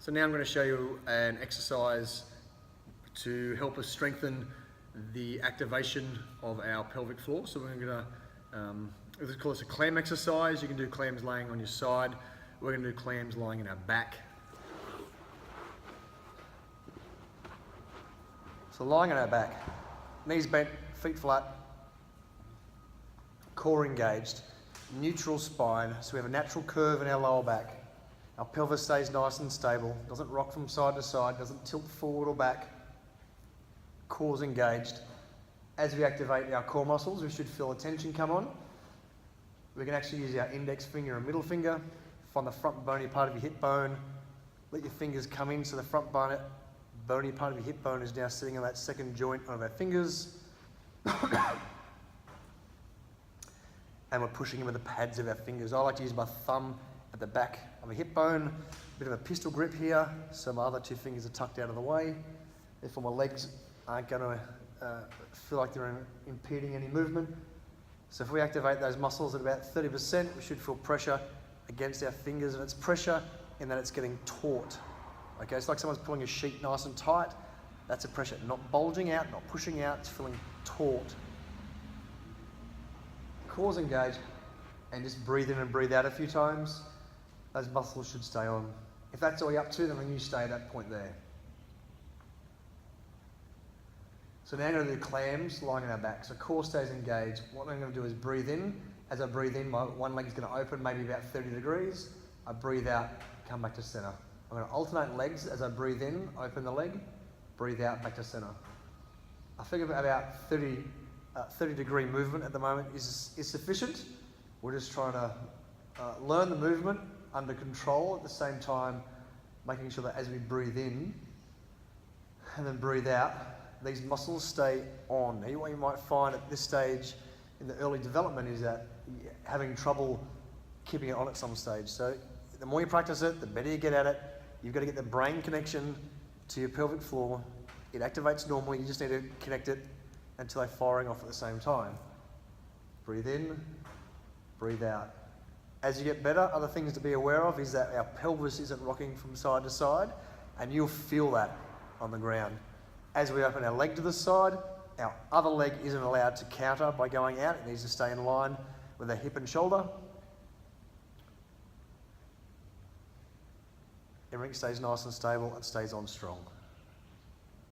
So now I'm going to show you an exercise to help us strengthen the activation of our pelvic floor. So we're going to, let's call this a clam exercise. You can do clams laying on your side. We're going to do clams lying in our back. So lying on our back, knees bent, feet flat, core engaged, neutral spine, so we have a natural curve in our lower back. Our pelvis stays nice and stable, doesn't rock from side to side, doesn't tilt forward or back. Core's engaged. As we activate our core muscles, we should feel a tension come on. We can actually use our index finger and middle finger, find the front bony part of your hip bone, let your fingers come in so the front bony part of your hip bone is now sitting on that second joint of our fingers. And we're pushing in with the pads of our fingers. I like to use my thumb at the back of a hip bone, a bit of a pistol grip here, so my other two fingers are tucked out of the way. Therefore my legs aren't going to feel like they're impeding any movement. So if we activate those muscles at about 30%, we should feel pressure against our fingers, and it's pressure in that it's getting taut. Okay, it's like someone's pulling a sheet nice and tight. That's a pressure, not bulging out, not pushing out, it's feeling taut. Core's engaged, and just breathe in and breathe out a few times. Those muscles should stay on. If that's all you're up to, then you stay at that point there. So now I'm going to do clams lying on our back. So core stays engaged. What I'm going to do is breathe in. As I breathe in, my one leg is going to open maybe about 30 degrees. I breathe out, come back to center. I'm going to alternate legs as I breathe in, open the leg, breathe out, back to center. I figure about 30 degree movement at the moment is sufficient. We're just trying to learn the movement under control, at the same time making sure that as we breathe in and then breathe out, these muscles stay on. Now, what you might find at this stage in the early development is that you're having trouble keeping it on at some stage. So the more you practice it, the better you get at it. You've got to get the brain connection to your pelvic floor. It activates normally, you just need to connect it until they're firing off at the same time. Breathe in, breathe out. As you get better, other things to be aware of is that our pelvis isn't rocking from side to side, and you'll feel that on the ground. As we open our leg to the side, our other leg isn't allowed to counter by going out. It needs to stay in line with our hip and shoulder. Everything stays nice and stable and stays on strong.